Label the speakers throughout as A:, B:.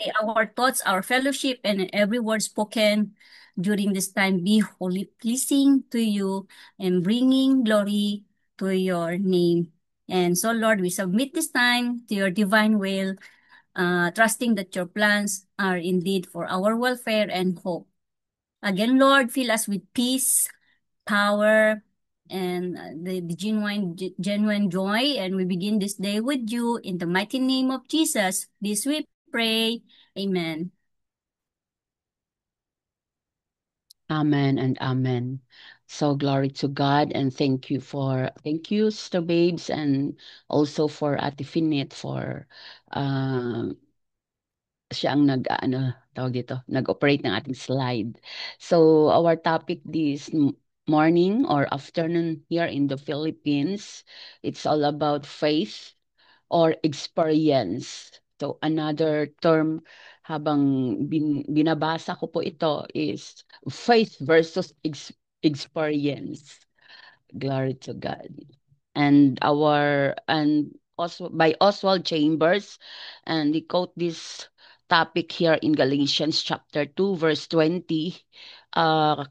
A: May our thoughts, our fellowship, and every word spoken during this time be wholly pleasing to you and bringing glory to your name. And so, Lord, we submit this time to your divine will, trusting that your plans are indeed for our welfare and hope. Again, Lord, fill us with peace, power, and the genuine joy. And we begin this day with you in the mighty name of Jesus. This we pray. Amen.
B: Amen and amen. So glory to God and thank you Sister Babes and also for Ate Finit for uh, siya ang tawag dito, nag-operate ng ating slide. So our topic this morning or afternoon here in the Philippines, it's all about faith or experience. So another term habang binabasa ko po ito is faith versus experience. Glory to God. And also by Oswald Chambers, and he quote this topic here in Galatians chapter 2 verse 20.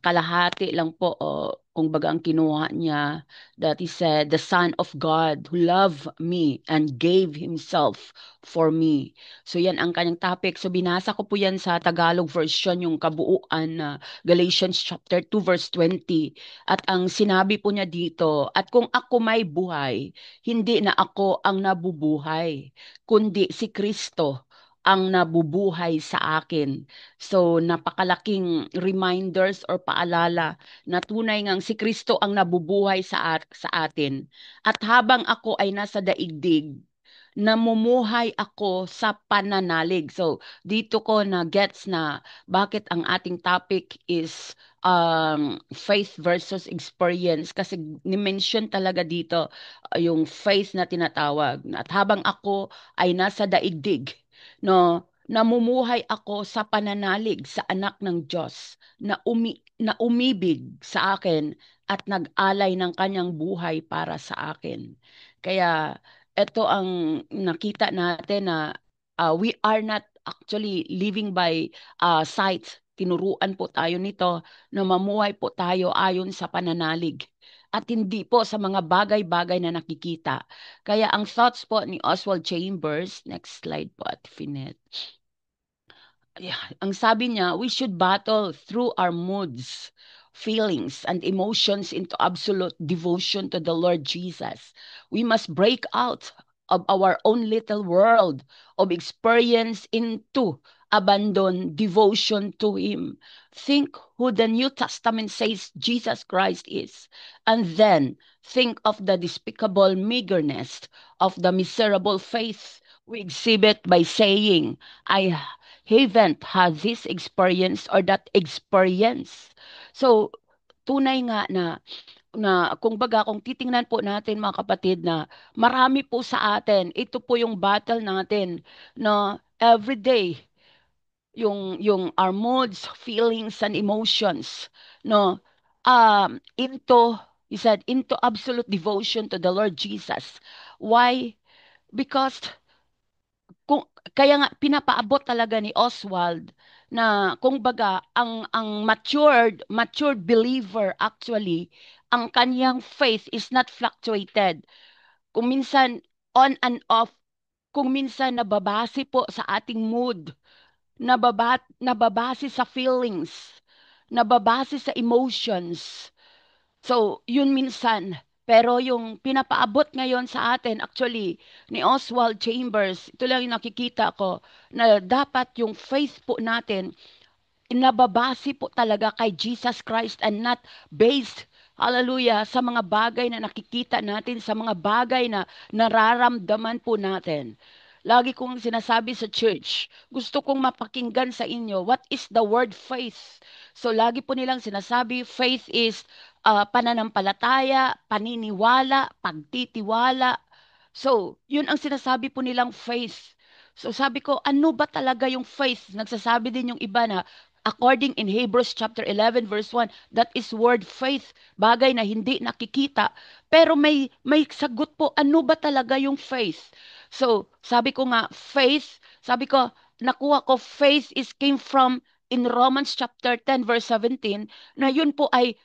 B: Kalahati lang po kung baga ang kinuha niya, that he said the Son of God who loved me and gave himself for me. So yan ang kanyang topic. So binasa ko po yan sa Tagalog version, yung kabuuan na Galatians chapter 2 verse 20. At ang sinabi po niya dito, at kung ako may buhay, hindi na ako ang nabubuhay, kundi si Kristo ang nabubuhay sa akin. So napakalaking reminders or paalala na tunay ngang si Kristo ang nabubuhay sa atin. At habang ako ay nasa daigdig, namumuhay ako sa pananalig. So dito ko na gets na bakit ang ating topic is faith versus experience, kasi ni-mention talaga dito yung faith na tinatawag. At habang ako ay nasa daigdig, no, namumuhay ako sa pananalig sa anak ng Diyos na umibig sa akin at nag-alay ng kanyang buhay para sa akin. Kaya ito ang nakita natin na we are not actually living by sight. Tinuruan po tayo nito na mamuhay po tayo ayon sa pananalig at hindi po sa mga bagay-bagay na nakikita. Kaya ang thoughts po ni Oswald Chambers, next slide po at Finet. Yeah, ang sabi niya, we should battle through our moods, feelings, and emotions into absolute devotion to the Lord Jesus. We must break out of our own little world of experience into abandon devotion to Him. Think who the New Testament says Jesus Christ is, and then think of the despicable meagerness of the miserable faith we exhibit by saying, I haven't had this experience or that experience. So, tunay nga na kung baga kung titingnan po natin mga kapatid na marami po sa atin, ito po yung battle natin na everyday, yung our moods, feelings, and emotions, no, into, he said, into absolute devotion to the Lord Jesus. Why? Because kung kaya nga pinapaabot talaga ni Oswald na kung baga ang matured believer actually, ang kanyang faith is not fluctuated. Kung minsan on and off, kung minsan nababase po sa ating mood, nababase sa feelings, nababase sa emotions. So, yun minsan. Pero yung pinapaabot ngayon sa atin, actually, ni Oswald Chambers, ito lang yung nakikita ko, na dapat yung faith po natin, nababase po talaga kay Jesus Christ and not based, hallelujah, sa mga bagay na nakikita natin, sa mga bagay na nararamdaman po natin. Lagi kong sinasabi sa church, gusto kong mapakinggan sa inyo, what is the word faith? So lagi po nilang sinasabi, faith is pananampalataya, paniniwala, pagtitiwala. So, yun ang sinasabi po nilang faith. So sabi ko, ano ba talaga yung faith? Nagsasabi din yung iba na according in Hebrews chapter 11 verse 1, that is word faith, bagay na hindi nakikita. Pero may sagot po, ano ba talaga yung faith? So, sabi ko nga, faith, sabi ko, nakuha ko, faith is came from in Romans chapter 10 verse 17, na yun po ay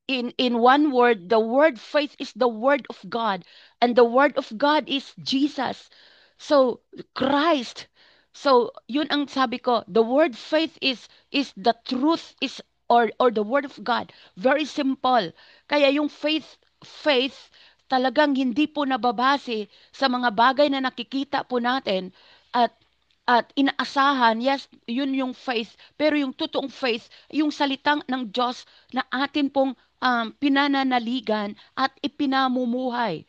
B: in one word, the word faith is the word of God, and the word of God is Jesus. So Christ. So yun ang sabi ko, the word faith is the truth, is or the word of God. Very simple. Kaya yung faith talagang hindi po nababase sa mga bagay na nakikita po natin, at inaasahan, yes, yun yung faith, pero yung totoong faith, yung salitang ng Diyos na atin pong pinananaligan at ipinamumuhay.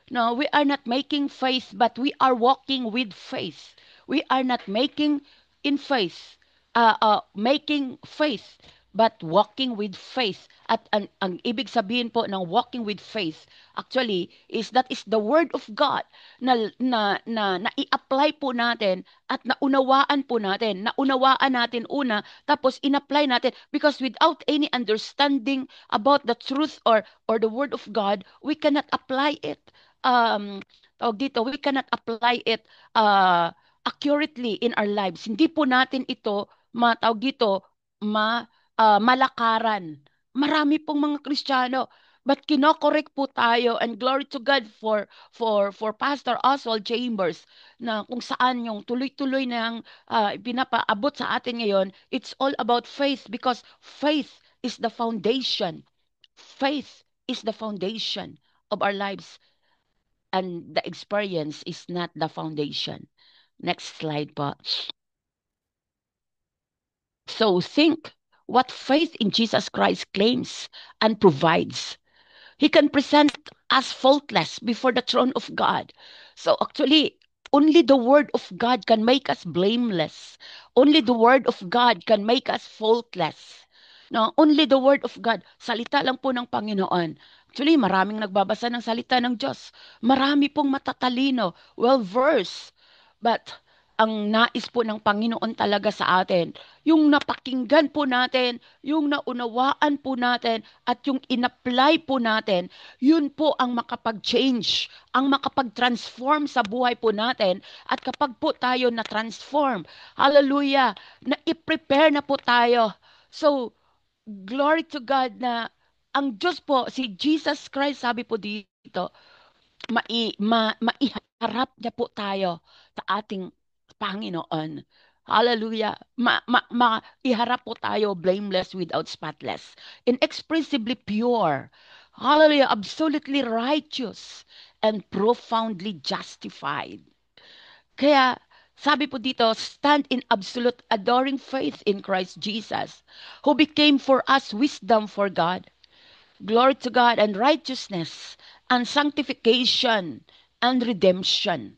B: No, we are not making faith, but we are walking with faith. We are not making in faith, making faith, but walking with faith. At ang ibig sabihin po ng walking with faith, actually, is that is the word of God na i-apply po natin at naunawaan po natin. Naunawaan natin una, tapos in-apply natin. Because without any understanding about the truth or the word of God, we cannot apply it. Um, tawag dito, we cannot apply it accurately in our lives. Hindi po natin ito, tawag dito, malakaran. Marami pong mga Kristiyano, but kinokorek po tayo, and glory to God for Pastor Oswald Chambers, na kung saan yung tuloy-tuloy ng pinapaabot sa atin ngayon. It's all about faith, because faith is the foundation. Faith is the foundation of our lives, and the experience is not the foundation. Next slide po. So think what faith in Jesus Christ claims and provides. He can present us faultless before the throne of God. So actually, only the word of God can make us blameless. Only the word of God can make us faultless. No, only the word of God. Salita lang po ng Panginoon. Actually, maraming nagbabasa ng salita ng Diyos. Marami pong matatalino, well-versed. But ang nais po ng Panginoon talaga sa atin, yung napakinggan po natin, yung naunawaan po natin, at yung inapply po natin, yun po ang makapag-change, ang makapag-transform sa buhay po natin. At kapag po tayo na-transform, hallelujah, na i-prepare na po tayo. So, glory to God na ang Diyos po, si Jesus Christ, sabi po dito, maiharap niya po tayo sa ating Panginoon. Hallelujah. Iharap po tayo blameless, without spotless, inexpressibly pure. Hallelujah. Absolutely righteous and profoundly justified. Kaya, sabi po dito, stand in absolute adoring faith in Christ Jesus, who became for us wisdom for God, glory to God, and righteousness, and sanctification, and redemption.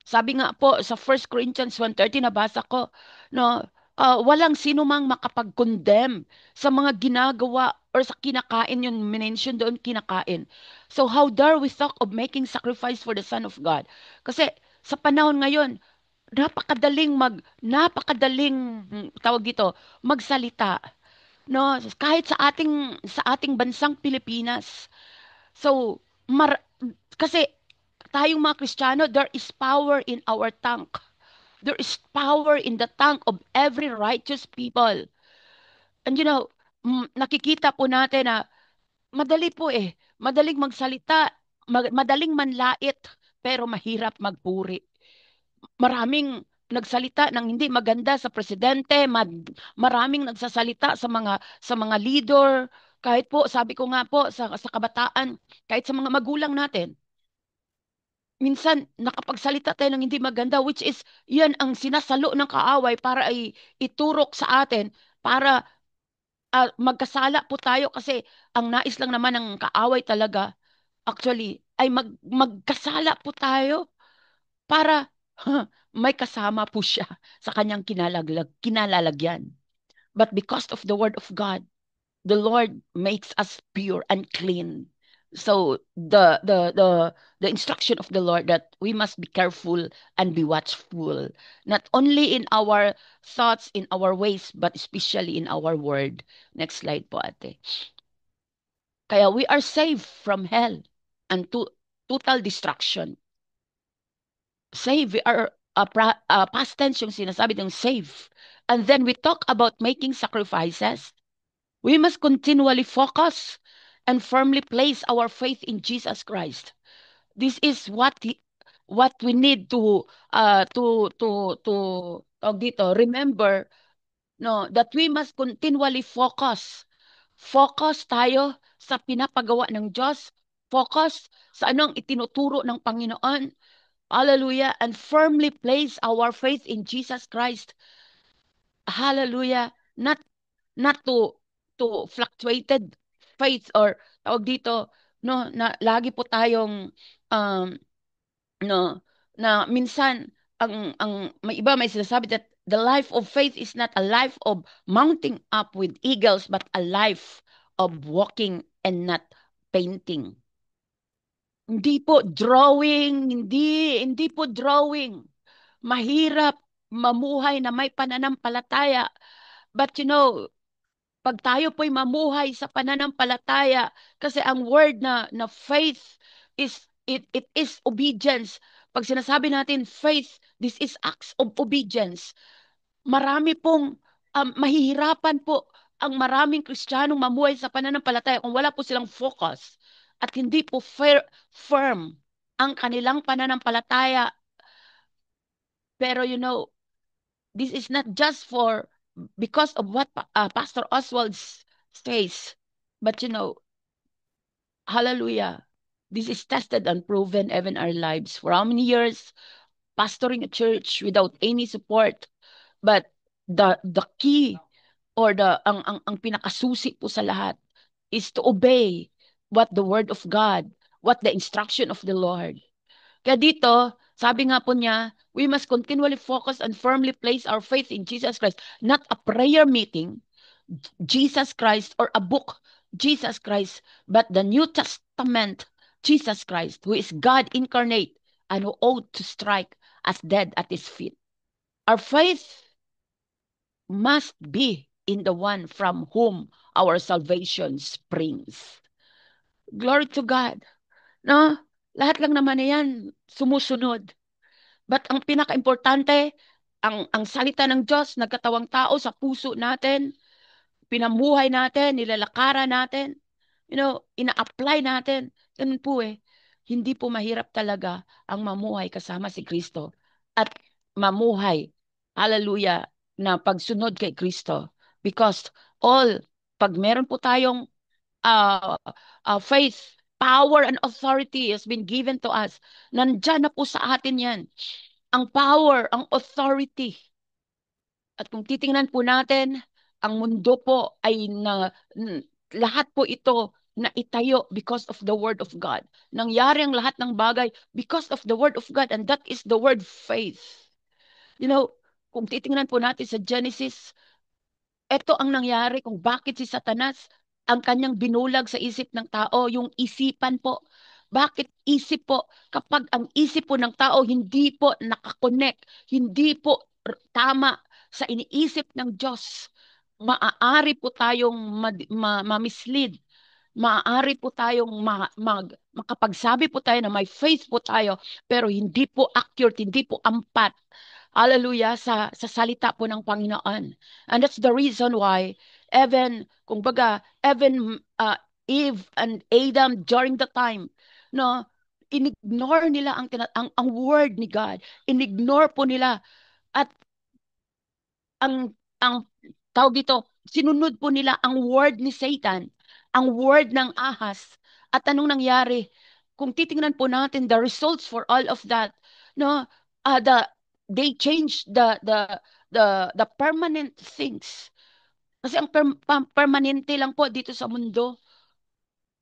B: Sabi nga po sa 1 Corinthians 1:30, nabasa ko, no, walang sino mang makapag-condemn sa mga ginagawa or sa kinakain, yung mention doon, kinakain. So how dare we talk of making sacrifice for the Son of God? Kasi sa panahon ngayon, napakadaling tawag dito, magsalita, no, kahit sa ating bansang Pilipinas. So kasi tayong mga Kristiyano, there is power in our tongue. There is power in the tongue of every righteous people. And nakikita po natin na madali po madaling magsalita, madaling manlait, pero mahirap magpuri. Maraming nagsalita ng hindi maganda sa presidente, maraming nagsasalita sa mga leader, kahit po sabi ko nga po sa kabataan, kahit sa mga magulang natin. Minsan nakapagsalita tayo ng hindi maganda, which is yan ang sinasalo ng kaaway para iturok sa atin, para magkasala po tayo, kasi ang nais lang naman ng kaaway talaga, actually, ay magkasala po tayo para may kasama po siya sa kanyang kinalalagyan. But because of the word of God, the Lord makes us pure and clean. So the instruction of the Lord, that we must be careful and be watchful, not only in our thoughts, in our ways, but especially in our word. Next slide po, ate. Kaya we are saved from hell and to total destruction. Saved, we are past tense yung sinasabi ng save. And then we talk about making sacrifices. We must continually focus and firmly place our faith in Jesus Christ. This is what we need to tawag dito, remember, no, that we must continually focus. Focus tayo sa pinapagawa ng Diyos. Focus sa anong itinuturo ng Panginoon. Hallelujah. And firmly place our faith in Jesus Christ. Hallelujah. Not to fluctuated faith, or tawag dito, no, na lagi po tayong um no, na minsan may iba may sinasabi that the life of faith is not a life of mounting up with eagles, but a life of walking and not painting. Hindi po drawing, hindi po drawing. Mahirap mamuhay na may pananampalataya. But pag tayo po'y mamuhay sa pananampalataya, kasi ang word na faith it is obedience. Pag sinasabi natin faith, this is acts of obedience. Marami pong mahihirapan po ang maraming Kristiyanong mamuhay sa pananampalataya kung wala po silang focus at hindi po firm ang kanilang pananampalataya. Pero this is not just for because of what Pastor Oswald says, but hallelujah. This is tested and proven even our lives. For how many years pastoring a church without any support? But the key, or ang pinakasusi po sa lahat, is to obey what the word of God, what the instruction of the Lord. Kaya dito, sabi nga po niya, we must continually focus and firmly place our faith in Jesus Christ, not a prayer meeting, Jesus Christ, or a book, Jesus Christ, but the New Testament Jesus Christ, who is God incarnate and who ought to strike us dead at his feet. Our faith must be in the one from whom our salvation springs. Glory to God. No? Lahat lang naman na yan sumusunod. But ang pinaka-importante, ang salita ng Diyos, nagkatawang tao sa puso natin, pinamuhay natin, nilalakaran natin, ina-apply natin. Ganun po eh. Hindi po mahirap talaga ang mamuhay kasama si Kristo. At mamuhay, hallelujah, na pagsunod kay Kristo. Because pag meron po tayong uh, faith, power and authority has been given to us. Nandyan na po sa atin yan. Ang power, ang authority. At kung titingnan po natin, ang mundo po ay lahat po ito na itayo because of the word of God. Nangyari ang lahat ng bagay because of the word of God, and that is the word faith. Kung titingnan po natin sa Genesis, ito ang nangyari kung bakit si Satanas ang kanyang binulag sa isip ng tao, yung isipan po. Bakit isip po? Kapag ang isip po ng tao hindi po nakakonect, hindi po tama sa iniisip ng Diyos, maaari po tayong ma-mislead. Maaari po tayong makapagsabi po tayo na may faith po tayo, pero hindi po accurate, hindi po ampat. Hallelujah, sa salita po ng Panginoon. And that's the reason why even Eve and Adam during the time, no, inignore nila ang word ni God. Inignore po nila, at ang tawag dito, sinunod po nila ang word ni Satan, ang word ng ahas. At anong nangyari? Kung titingnan po natin the results for all of that, no, they changed the permanent things. Kasi ang permanente lang po dito sa mundo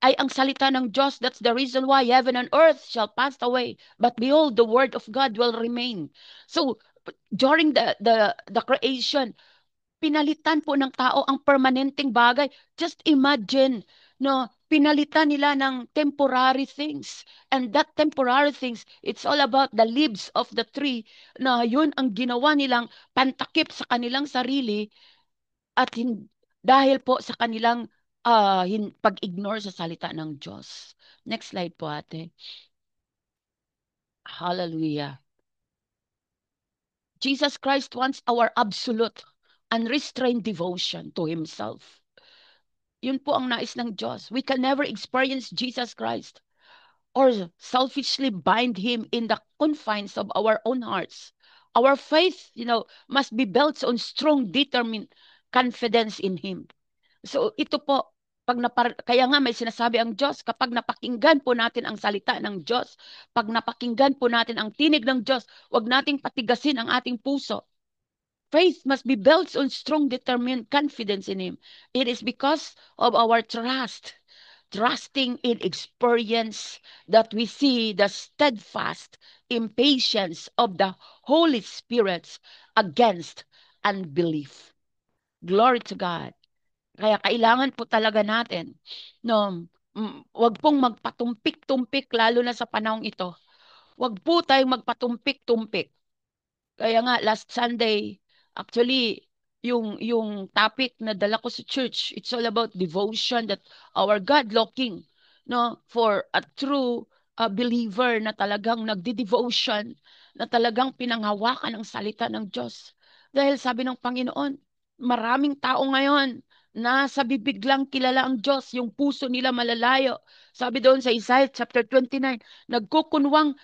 B: ay ang salita ng Diyos. That's the reason why heaven and earth shall pass away, but behold, the word of God will remain. So, during the creation, pinalitan po ng tao ang permanenteng bagay. Just imagine, no, pinalitan nila ng temporary things. And that temporary things, it's all about the leaves of the tree, na yun ang ginawa nilang pantakip sa kanilang sarili, at dahil po sa kanilang pag-ignore sa salita ng Diyos. Next slide po, ate. Hallelujah. Jesus Christ wants our absolute, unrestrained devotion to Himself. Yun po ang nais ng Diyos. We can never experience Jesus Christ or selfishly bind Him in the confines of our own hearts. Our faith, must be built on strong, determined confidence in Him. So ito po, kaya nga may sinasabi ang Diyos, kapag napakinggan po natin ang salita ng Diyos, pag napakinggan po natin ang tinig ng Diyos, wag nating patigasin ang ating puso. Faith must be built on strong, determined confidence in Him. It is because of our trusting in experience, that we see the steadfast impatience of the Holy Spirit against unbelief. Glory to God. Kaya kailangan po talaga natin, no, wag pong magpatumpik-tumpik lalo na sa panahong ito. Wag po tayong magpatumpik-tumpik. Kaya nga last Sunday, actually yung topic na dala ko sa church, it's all about devotion, that our God looking no for a true believer na talagang nagdi-devotion, na talagang pinanghawakan ang salita ng Diyos. Dahil sabi ng Panginoon, maraming tao ngayon nasa bibig lang kilala ang Diyos, yung puso nila malalayo. Sabi doon sa Isaiah chapter 29, nagkukunwang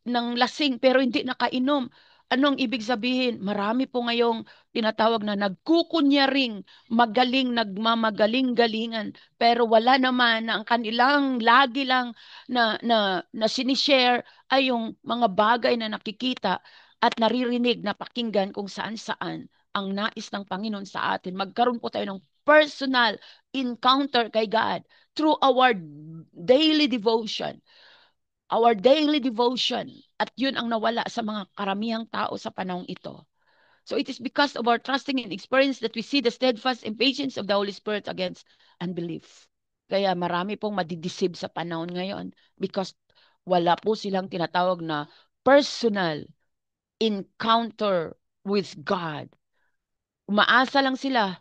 B: ng lasing pero hindi nakainom. Anong ibig sabihin? Marami po ngayong tinatawag na nagkukunyaring, magaling, nagmamagaling-galingan, pero wala naman na ang kanilang lagi lang na sinishare ay yung mga bagay na nakikita at naririnig na pakinggan kung saan-saan ang nais ng Panginoon sa atin. Magkaroon po tayo ng personal encounter kay God through our daily devotion. Our daily devotion. At yun ang nawala sa mga karamihang tao sa panahong ito. So it is because of our trusting and experience that we see the steadfast impatience of the Holy Spirit against unbelief. Kaya marami pong madideceive sa panahon ngayon because wala po silang tinatawag na personal encounter with God. Umaasa lang sila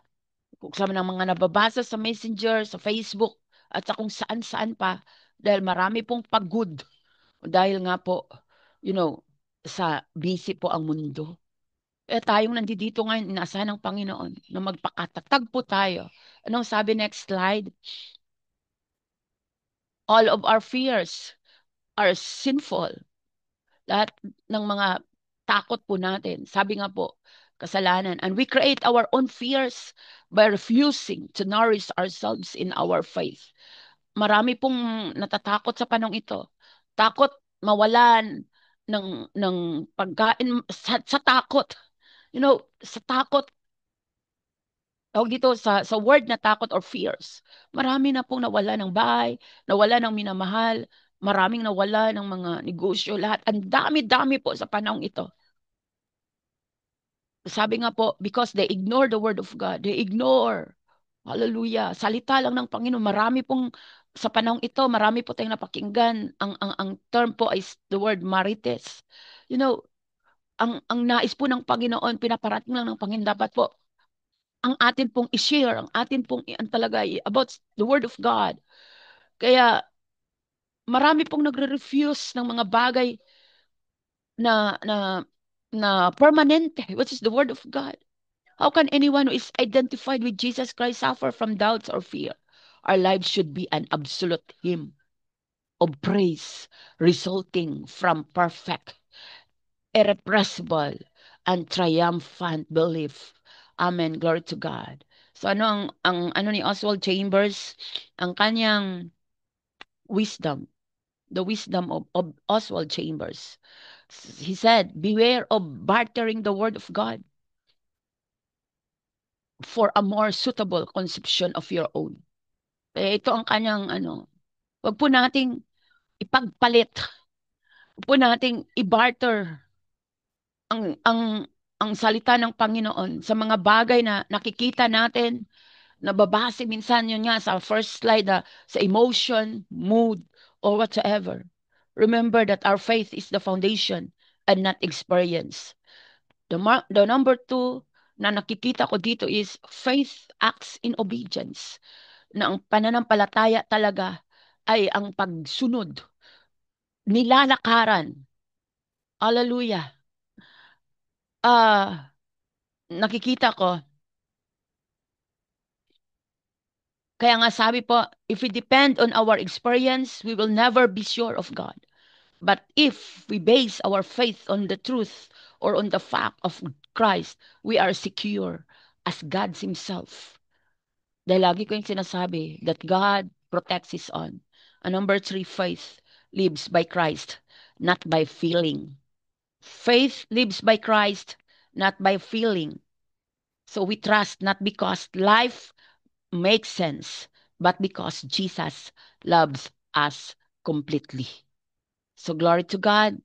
B: kung sa ng mga nababasa sa Messenger, sa Facebook, at sa kung saan-saan pa dahil marami pong pagod. Dahil nga po, sa busy po ang mundo. Tayong nandito ngayon, inaasahan ng Panginoon na magpakatatag po tayo. Anong sabi next slide? All of our fears are sinful. Lahat ng mga takot po natin. Sabi nga po, kasalanan. And we create our own fears by refusing to nourish ourselves in our faith. Marami pong natatakot sa panong ito. Takot mawalan ng pagkain sa takot. Sa takot, tawag dito sa word na takot or fears. Marami na pong nawala ng bahay, nawala ng minamahal, maraming nawala ng mga negosyo, lahat. Ang dami-dami po sa panahong ito. Sabi nga po, because they ignore the word of God. They ignore. Hallelujah. Salita lang ng Panginoon. Marami pong, sa panahong ito, marami po tayong napakinggan. Ang term po is the word marites. You know, ang nais po ng Panginoon, pinaparating lang ng Panginoon, dapat po, ang atin pong i-share, ang atin pong ang talaga about the word of God. Kaya, marami pong nagre-refuse ng mga bagay na, na, na permanente, which is the word of God. How can anyone who is identified with Jesus Christ suffer from doubts or fear? Our lives should be an absolute hymn of praise resulting from perfect, irrepressible, and triumphant belief. Amen. Glory to God. So ang ano ni Oswald Chambers, ang kanyang wisdom, the wisdom of Oswald Chambers. He said, beware of bartering the word of God for a more suitable conception of your own. Ito ang kanyang wag po nating ipagpalit. Wag po nating i-barter ang ang salita ng Panginoon sa mga bagay na nakikita natin, nababase minsan yun nga sa first slide na sa emotion, mood, or whatsoever. Remember that our faith is the foundation and not experience. The number two na nakikita ko dito is faith acts in obedience. Na ang pananampalataya talaga ay ang pagsunod, nilalakaran. Hallelujah. nakikita ko, kaya nga sabi po, if we depend on our experience, we will never be sure of God. But if we base our faith on the truth or on the fact of Christ, we are secure as God Himself. Dahil lagi ko yung sinasabi that God protects His own. And number three, faith lives by Christ, not by feeling. Faith lives by Christ, not by feeling. So we trust not because life makes sense, but because Jesus loves us completely. So glory to God.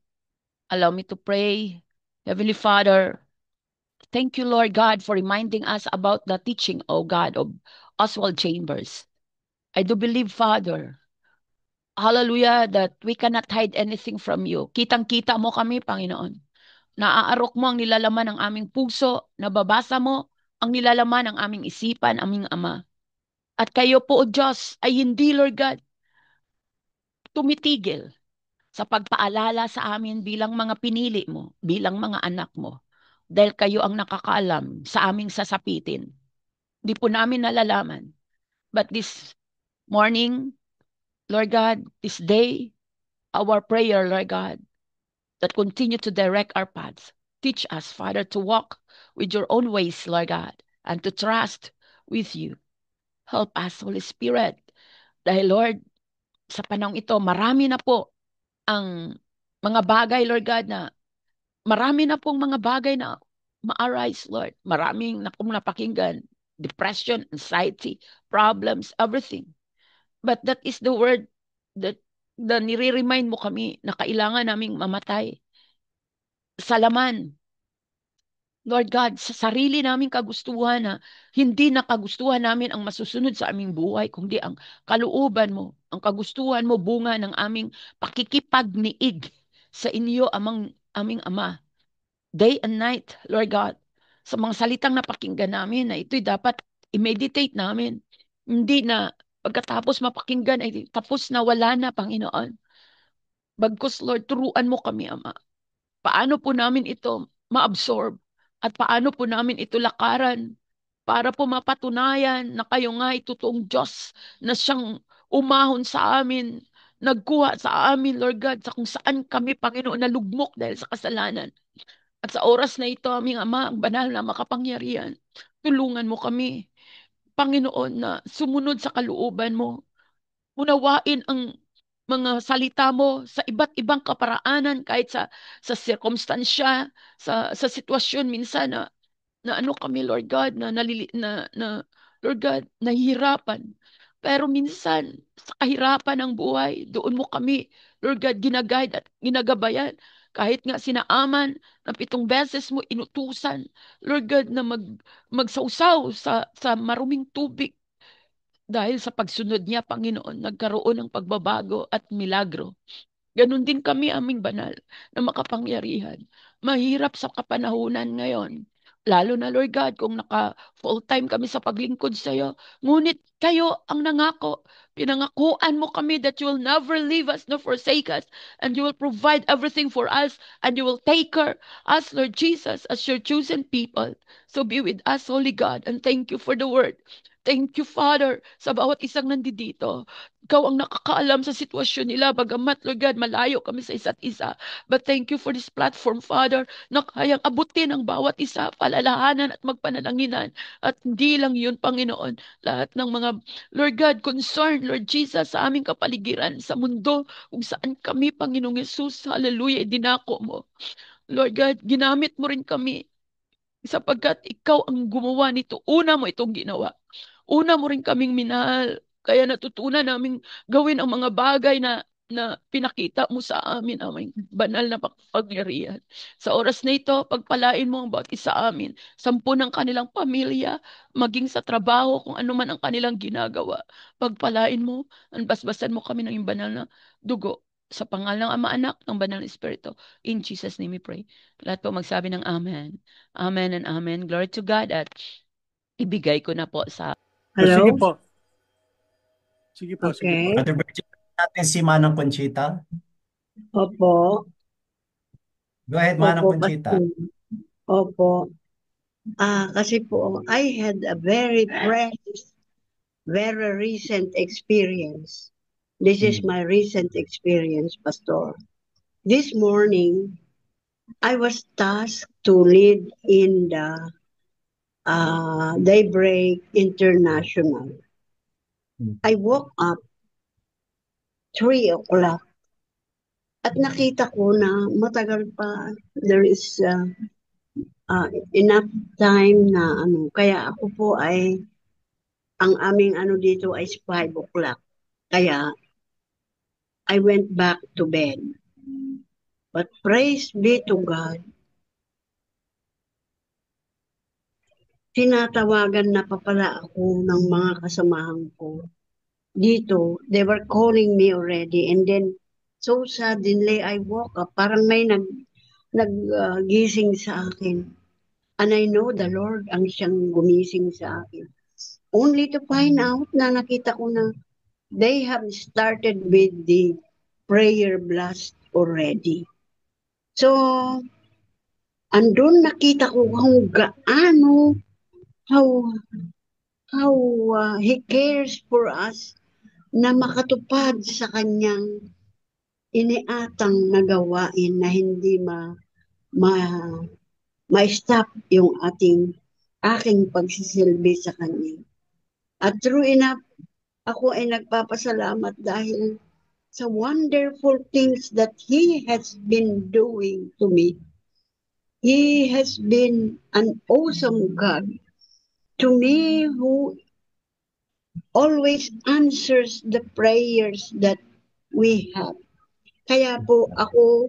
B: Allow me to pray. Heavenly Father, thank you, Lord God, for reminding us about the teaching, oh God, of Oswald Chambers. I do believe, Father, hallelujah, that we cannot hide anything from you. Kitang-kita mo kami, Panginoon. Naaarok mo ang nilalaman ng aming puso, nababasa mo ang nilalaman ng aming isipan, aming Ama. At kayo po, O Diyos, ay hindi, Lord God, tumitigil sa pagpaalala sa amin bilang mga pinili mo, bilang mga anak mo. Dahil kayo ang nakakaalam sa aming sasapitin. Di po namin nalalaman. But this morning, Lord God, this day, our prayer, Lord God, that continue to direct our paths. Teach us, Father, to walk with your own ways, Lord God, and to trust with you. Help us, Holy Spirit. Dahil, Lord, sa panahong ito, marami na po ang mga bagay, Lord God, na marami na pong mga bagay na ma-arise, Lord. Maraming na pong napakinggan. Depression, anxiety, problems, everything. But that is the word that nire-remind mo kami na kailangan naming mamatay sa laman. Lord God, sa sarili naming kagustuhan na hindi na kagustuhan namin ang masusunod sa aming buhay, kundi ang kalooban mo, ang kagustuhan mo bunga ng aming pakikipagniig sa inyo, aming Ama. Day and night, Lord God, sa mga salitang napakinggan namin na ito'y dapat i-meditate namin. Hindi na pagkatapos mapakinggan ay tapos na wala na, Panginoon. Bagkus, Lord, turuan mo kami, Ama. Paano po namin ito ma-absorb? At paano po namin ito lakaran para po mapatunayan na kayo nga ay totoong Diyos na siyang umahon sa amin, nagkuha sa amin, Lord God, sa kung saan kami, Panginoon, nalugmok dahil sa kasalanan. At sa oras na ito, aming Ama, ang banal na makapangyarihan, tulungan mo kami, Panginoon, na sumunod sa kalooban mo. Unawain ang mga salita mo sa iba't ibang kaparaanan kahit sa sirkumstansya, sa sitwasyon minsan na ano kami, Lord God, Lord God, nahihirapan. Pero minsan, sa kahirapan ng buhay, doon mo kami, Lord God, ginaguide at ginagabayan. Kahit nga sinaaman na 7 beses mo inutusan, Lord God, na magsausaw sa maruming tubig. Dahil sa pagsunod niya, Panginoon, nagkaroon ng pagbabago at milagro. Ganon din kami, aming banal, na makapangyarihan. Mahirap sa kapanahunan ngayon. Lalo na, Lord God, kung naka full-time kami sa paglingkod sa iyo. Ngunit kayo ang nangako. Pinangakuan mo kami that you will never leave us nor forsake us. And you will provide everything for us. And you will take care us, Lord Jesus, as your chosen people. So be with us, Holy God. And thank you for the word. Thank you, Father, sa bawat isang nandito. Ikaw ang nakakaalam sa sitwasyon nila, bagamat, Lord God, malayo kami sa isa't isa. But thank you for this platform, Father, na kayang abutin ang bawat isa, palalahanan at magpanalangin. At hindi lang yun, Panginoon, lahat ng mga, Lord God, concern, Lord Jesus, sa aming kapaligiran, sa mundo, kung saan kami, Panginoong Yesus, hallelujah, dinako mo. Lord God, ginamit mo rin kami sapagkat ikaw ang gumawa nito. Una mo itong ginawa. Una mo rin kaming minahal. Kaya natutunan namin gawin ang mga bagay na pinakita mo sa amin, aming banal na pagpangyarihan. Sa oras na ito, pagpalain mo ang bawat isa amin, 10 ng kanilang pamilya, maging sa trabaho, kung ano man ang kanilang ginagawa. Pagpalain mo, basbasan mo kami ng iyong banal na dugo. Sa pangalan ng Ama, Anak, ng Banal na Espiritu. In Jesus' name we pray. Lahat po magsabi ng Amen. Amen and Amen. Glory to God at ibigay ko na po sa
C: Sige
D: Hello?
C: po. Sige po, sige po.
D: Okay.
E: Brother Virgil, natin si Manang Conchita.
D: Opo.
E: Go ahead,
D: Opo,
E: Manang Conchita.
D: Pastor. Opo. Kasi po, I had a very precious, very recent experience. This is my recent experience, Pastor. This morning, I was tasked to lead in the Daybreak International. I woke up 3 o'clock at nakita ko na matagal pa. There is enough time na kaya ako po ay ang aming dito ay 5 o'clock. Kaya I went back to bed. But praise be to God, tinatawagan na pa pala ako ng mga kasamahan ko. Dito, they were calling me already, and then so suddenly I woke up, parang may gising sa akin. And I know the Lord ang siyang gumising sa akin. Only to find out na nakita ko na they have started with the prayer blast already. So, andun nakita ko kung gaano, how He cares for us na makatupad sa kanyang iniatang na gawain na hindi ma-stop yung aking pagsisilbi sa kanya. At true enough, ako ay nagpapasalamat dahil sa wonderful things that He has been doing to me. He has been an awesome God to me who always answers the prayers that we have. Kaya po ako,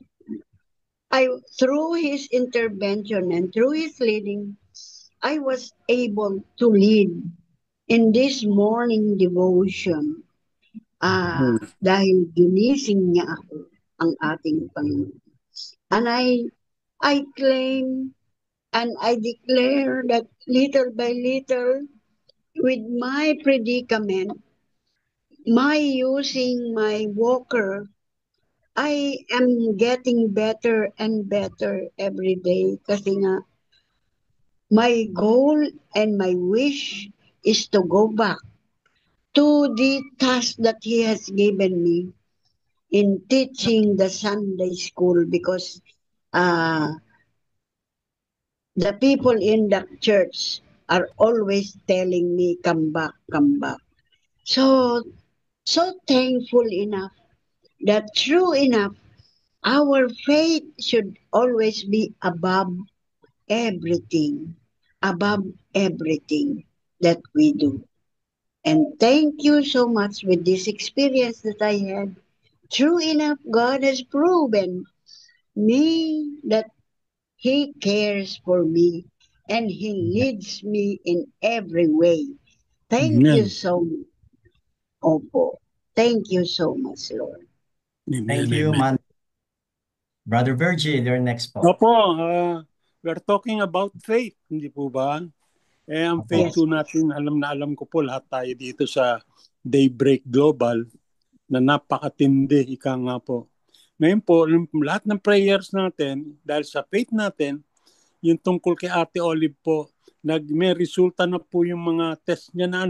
D: through His intervention and through His leading, I was able to lead in this morning devotion. Dahil ginising niya ako, ang ating Panginoon. And I claim and I declare that little by little, with my predicament, my using my walker, I am getting better and better every day kasi nga my goal and my wish is to go back to the task that He has given me in teaching the Sunday school because the people in the church are always telling me, come back, come back. So thankful enough that true enough, our faith should always be above everything that we do. And thank you so much with this experience that I had. True enough, God has proven me that He cares for me and He leads me in every way. Thank you so much. Opo. Thank you so much, Lord.
E: Thank you, man. Brother Virgil, you're next po.
C: Opo, we're talking about faith, hindi po ba? Ang faith po natin, alam ko po lahat tayo dito sa Daybreak Global na napakatindi, ika nga po. Ngayon po, lahat ng prayers natin, dahil sa faith natin, yung tungkol kay Ate Olive po, may resulta na po yung mga test niya na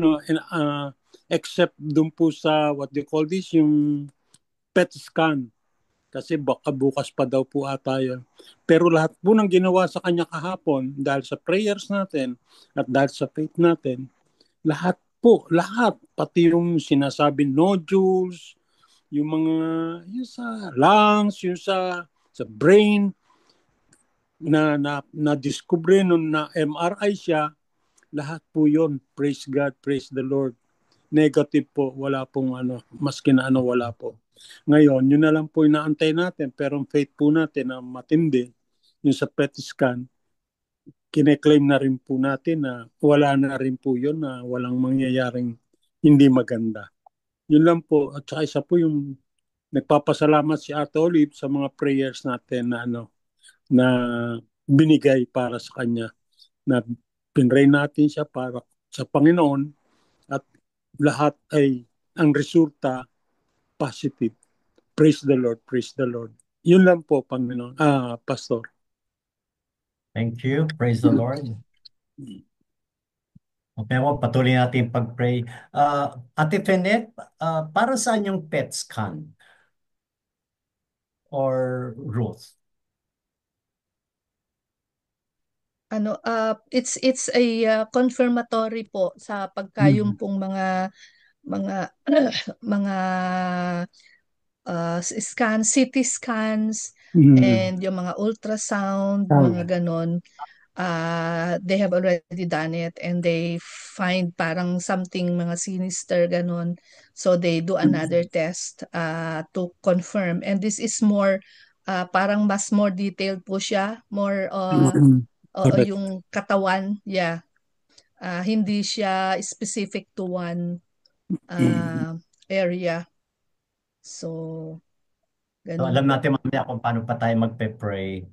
C: except dun po sa, what do you call this, yung PET scan. Kasi baka bukas pa daw po ata yun. Pero lahat po ng ginawa sa kanya kahapon, dahil sa prayers natin at dahil sa faith natin, lahat, pati yung sinasabi nodules, yung mga, yung sa lungs, yung sa brain, na discover nung na MRI siya, lahat po yun. Praise God, praise the Lord. Negative po, wala pong maski na wala po. Ngayon, yun na lang po inaantay natin, pero ang faith po natin na matindi, yung sa PET scan, kine-claim na rin po natin na wala na rin po yun, na walang mangyayaring hindi maganda. Yun lang po, at saka isa po yung nagpapasalamat si Ate Olive sa mga prayers natin na binigay para sa kanya, na pinray natin siya para sa Panginoon at lahat ay ang resulta positive. Praise the Lord, praise the Lord. Yun lang po, Panginoon. Pastor.
E: Thank you. Praise the Lord. Okay, ako patuloy natin pag-pray. Ate Fenet, para saan yung PET scan or Ruth?
F: It's a confirmatory po sa pagkayong pong mga mga CT scans and yung mga ultrasound, mga ganon. They have already done it and they find parang something mga sinister ganon. So they do another test to confirm. And this is more parang mas more detailed po siya, more
C: Correct.
F: yung katawan, yeah. Hindi siya specific to one area. So,
E: So,
F: ganun
E: alam
F: po.
E: natin mamaya kung paano pa tayo magpe-pray.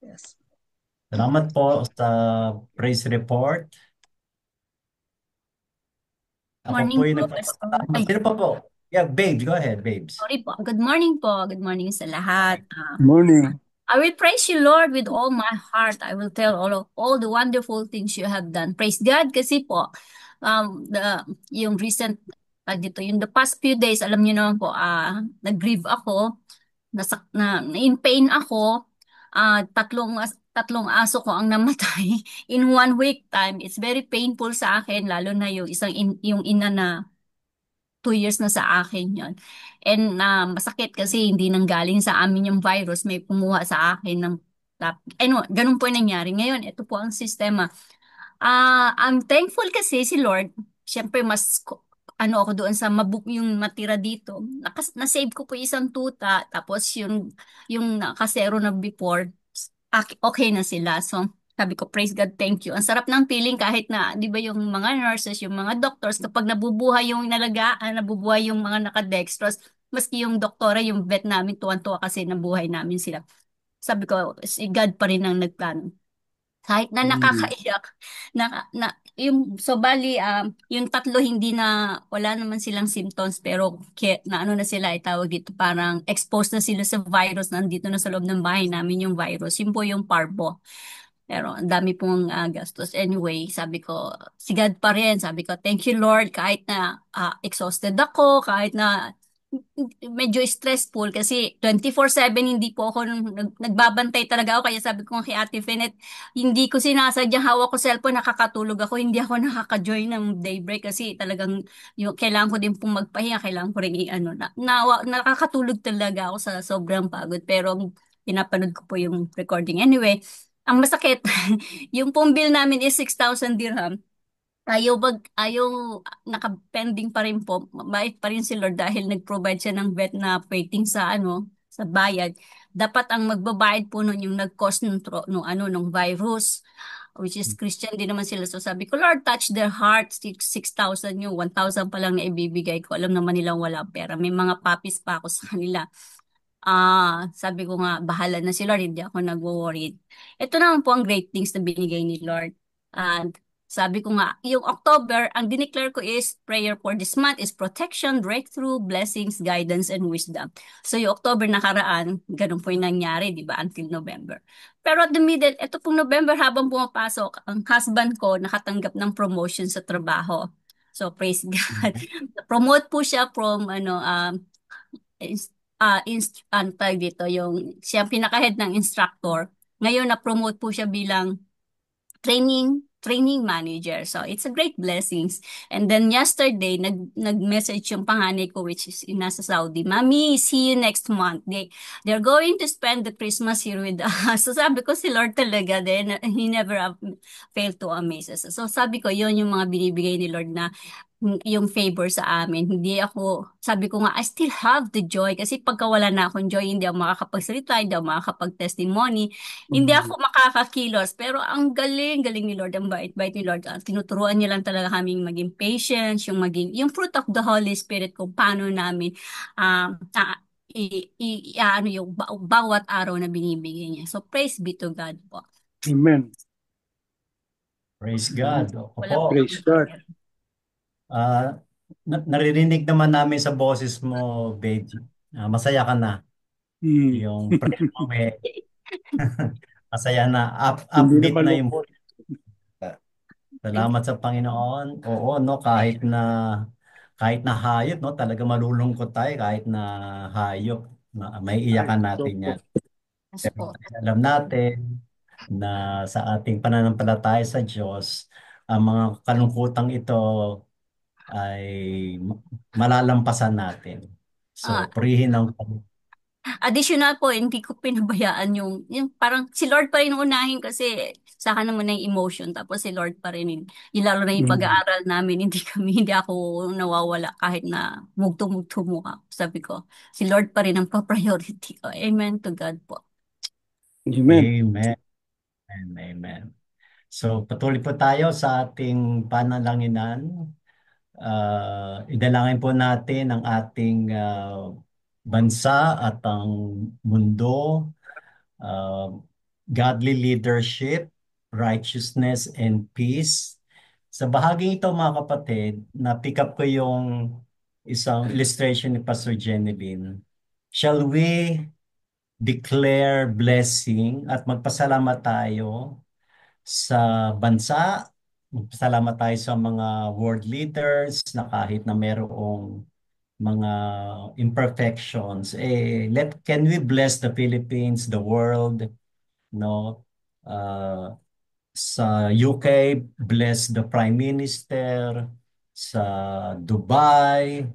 F: Yes.
E: Salamat po sa praise report. Ako
A: Morning
E: po yung
A: po,
E: nagpapasalamat.
A: Pastor. Ay,
E: Sino pa po? Yeah, babes. Go ahead, babes.
A: sorry po. Good morning po. Good morning sa lahat.
C: Morning.
A: I will praise you, Lord, with all my heart. I will tell all the wonderful things you have done. Praise God kasi po, yung recent, yung the past few days, alam niyo naman po, nag-grieve ako, in pain ako, tatlong aso ko ang namatay in 1 week time. It's very painful sa akin, lalo na yung yung ina na 2 years na sa akin yon. And masakit kasi hindi nanggaling sa amin yung virus, may kumuha sa akin ng ano, ganun po yung nangyari. Ngayon, ito po ang sistema. I'm thankful kasi si Lord, syempre ano ako doon sa yung matira dito. Na-save ko po isang tuta, tapos yung nakasero na before, okay na sila. So, sabi ko, praise God, thank you. Ang sarap ng feeling kahit na, di ba yung mga nurses, yung mga doctors, kapag nabubuhay yung nalagaan, nabubuhay yung mga nakadextrose, maski yung doktora, yung vet namin, tuwan-tuwa kasi nabuhay namin sila. Sabi ko, si God pa rin ang nagplano. Kahit na nakakaiyak, so bali, yung tatlo hindi na, wala naman silang symptoms, pero na ano na sila, itawag dito, parang exposed na sila sa virus, nandito na sa loob ng bahay namin yung virus, yun po yung parvo. Pero ang dami pong gastos. Anyway, sabi ko, si God pa rin. Sabi ko, thank you Lord, kahit na exhausted ako, kahit na medyo stressful kasi 24/7 hindi po ako nagbabantay talaga ako, kaya sabi ko kay Ate Fenet, hindi ko sinasadyang hawak ko cellphone, nakakatulog ako, hindi ako nakaka-join ng daybreak kasi talagang yung kailangan ko din pong magpahinga, kailangan ko rin nakakatulog talaga ako sa sobrang pagod, pero pinapanood ko po yung recording. Anyway, ang masakit yung pong bill namin is 6,000 dirham. Ayaw, nakapending pa rin po. Mabait pa rin si Lord dahil nag-provide siya ng vet na waiting sa sa bayad. Dapat ang magbabayad po nun yung nag-cause nung virus, which is Christian din naman sila. So sabi ko, Lord, touch their hearts. 6,000 yung 1,000 pa lang na ibibigay ko. Alam naman nilang wala pera. May mga puppies pa ako sa kanila. Sabi ko nga, bahala na si Lord, hindi ako nag-worried. Ito naman po ang great things na binigay ni Lord. And sabi ko nga, yung October, ang dineclare ko is prayer for this month is protection, breakthrough, blessings, guidance, and wisdom. So yung October nakaraan, ganun po yung nangyari, di ba, until November. Pero at the middle, ito pong November, habang pumapasok, ang husband ko nakatanggap ng promotion sa trabaho. So praise God. Promote po siya from tawag dito, yung siya ang pinaka-head ng instructor. Ngayon, na-promote po siya bilang training manager. So, it's a great blessings. And then yesterday, nag-message yung panganay ko, which is nasa Saudi. Mami, see you next month. They're going to spend the Christmas here with us. So, sabi ko si Lord talaga din, He never failed to amaze us. So, sabi ko, yun yung mga binibigay ni Lord na yung favor sa amin. Hindi ako, sabi ko nga, I still have the joy kasi pagka wala na akong joy, hindi ako makakapagsalita, hindi ako makakapag-testimony, hindi ako makakakilos. Pero ang galing ni Lord, ang bait-bait ni Lord. Tinuturuan niya lang talaga kaming maging patient, yung fruit of the Holy Spirit, kung paano namin um, uh, yung bawat araw na binibigay niya. So praise be to God po.
C: Amen.
E: Praise God.
A: Wala
E: Opo.
A: po
C: Praise God.
E: Naririnig naman namin sa boses mo, babe. Masaya ka na.
C: Mm.
E: Yung prayer mo Masaya na,
C: Hindi na
E: upbeat na yung
C: malungkot.
E: salamat sa Panginoon. Oo, no, kahit na hayop, no, talaga malulungkot tayo kahit na hayop, may
C: Ay,
E: iyakan
C: so
E: natin
C: po.
E: yan.
A: Yes
E: Pero
A: po.
E: alam natin na sa ating pananampalataya sa Diyos, ang mga kalungkutang ito ay malalampasan natin.
A: Ah,
E: So, purihin ang
A: additional po, hindi ko pinabayaan yung parang si Lord pa rin unahin kasi sa akin naman na yung emotion, tapos si Lord pa rin yung lalo na yung
C: Mm.
A: pag-aaral namin, hindi ako nawawala kahit na mugto-mugto ka. Sabi ko, si Lord pa rin ang pa-priority ko. Amen to God po.
C: Amen.
E: Amen. Amen. So, patuloy po tayo sa ating panalanginan. Idalangin po natin ang ating bansa at ang mundo, uh, godly leadership, righteousness, and peace. Sa bahaging ito, mga kapatid, na-pick up ko yung isang illustration ni Pastor Genevieve. Shall we declare blessing at magpasalamat tayo sa bansa? Magpasalamat tayo sa mga world leaders na kahit na merong mga imperfections, can we bless the Philippines, the world, no? Uh, sa UK, bless the Prime Minister, sa Dubai,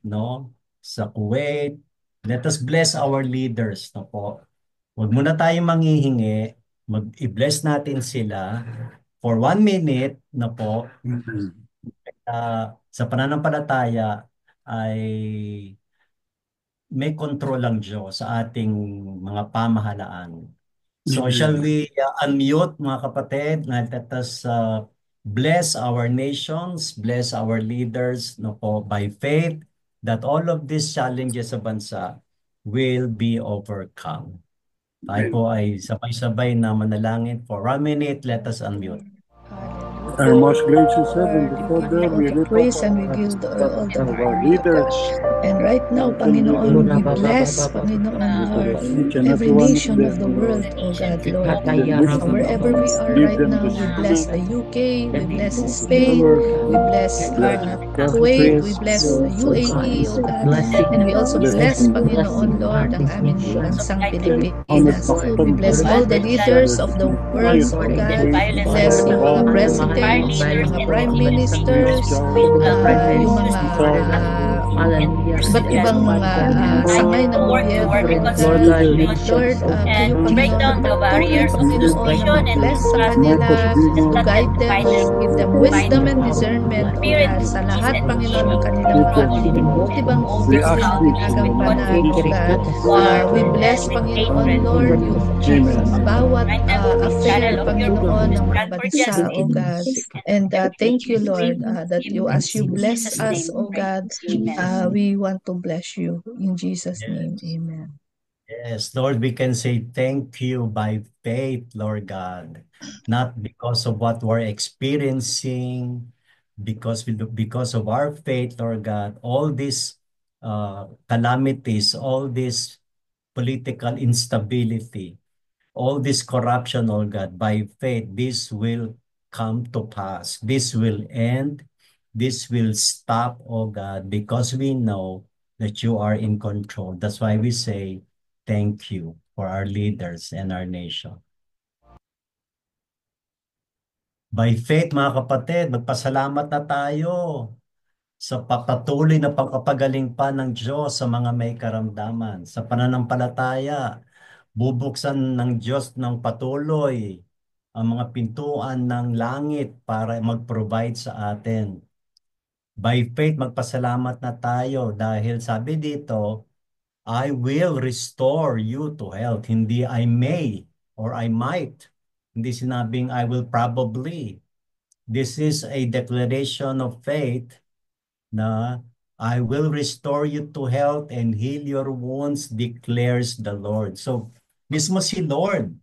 E: no? Sa Kuwait, let us bless our leaders, no po? Huwag muna tayong manghihingi, mag-i-bless natin sila for 1 minute, no po,
C: Mm.
E: sa pananampalataya ay may kontrol ang Diyos sa ating mga pamahalaan. So shall
C: Amen.
E: we unmute, mga kapatid? Let us bless our nations, bless our leaders, no po, by faith that all of these challenges sa bansa will be overcome. Tayo po ay sabay-sabay na manalangin for 1 minute. Let us unmute.
C: Our most gracious
F: Lord,
C: Heavenly
F: we give you
C: Father,
F: all
C: we
F: the
C: lift up
F: praise and we
C: our
F: give all the
C: our
F: glory, O
C: leaders.
F: God. And right now,
C: Mountain
F: Panginoon,
C: leaders,
F: we bless, Panginoon, Lord,
C: each and
F: every
C: every one of
F: nation of the
C: them,
F: world,
C: Lord.
F: O God,
C: Give
F: Lord.
C: them
F: So
C: wisdom.
F: wherever we are
C: Give
F: right
C: them
F: now, we bless
C: discernment
F: the UK, we bless
C: to
F: Spain,
C: steward
F: we bless
C: the
F: Kuwait, we
C: countries,
F: bless
C: Lord,
F: UAE, O God, and we also
C: bless
F: bless,
C: them.
F: Panginoon, Lord, ang aming bansang
C: Honor
F: Pilipinas. We
C: them,
F: bless all the leaders of the world, O God. We bless yung mga presidents, yung mga prime ministers, yung mga iba't ibang mga sangay ng gobyerno, O God. Lord, kayo, Panginoon, patuloy, Panginoon, na mag-bless sa kanila, to guide them, to give them wisdom and discernment, O God, sa lahat, Panginoon, ng kanilang mga iba't
C: We
F: office
C: ask
F: na
C: this
F: ginagampanan,
C: in
F: O
C: Jesus'
F: God.
C: name.
F: We bless, Panginoon, Lord, yung
C: Amen.
F: bawat affair, Panginoon, ng mga bansa, O God. And thank you, Lord, that as you bless us, O God, we want to bless you. In Jesus' name,
E: Yes.
F: amen.
E: Yes, Lord, we can say thank you by faith, Lord God, not because of what we're experiencing, because of our faith, Lord God, all these calamities, all this political instability, all this corruption, oh God, by faith, this will come to pass. This will end. This will stop, oh God, because we know that you are in control. That's why we say thank you for our leaders and our nation. By faith, mga kapatid, magpasalamat na tayo sa patuloy na pagpapagaling pa ng Diyos sa mga may karamdaman. Sa pananampalataya, bubuksan ng Diyos ng patuloy ang mga pintuan ng langit para mag-provide sa atin. By faith, magpasalamat na tayo dahil sabi dito, I will restore you to health. Hindi I may or I might. Hindi sinabing I will probably. This is a declaration of faith na I will restore you to health and heal your wounds, declares the Lord. So, mismo si Lord,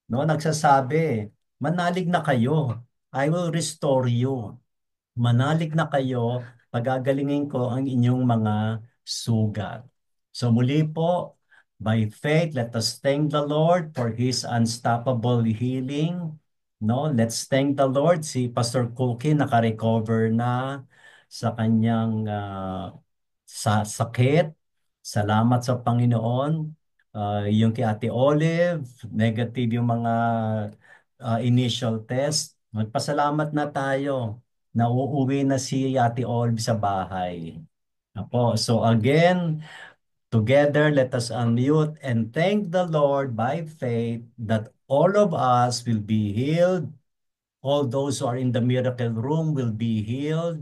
E: no, nagsasabi, manalig na kayo. I will restore you. Manalig na kayo, pagagalingin ko ang inyong mga sugat. So muli po, By faith, let us thank the Lord for His unstoppable healing. No, let's thank the Lord. Si Pastor Cookie naka-recover na sa kanyang sa sakit. Salamat sa Panginoon. Yung kay Ate Olive, negative yung mga initial test. Magpasalamat na tayo na uuwi na si Ate Olive sa bahay. Apo. So again, together, let us unmute and thank the Lord by faith that all of us will be healed. All those who are in the miracle room will be healed.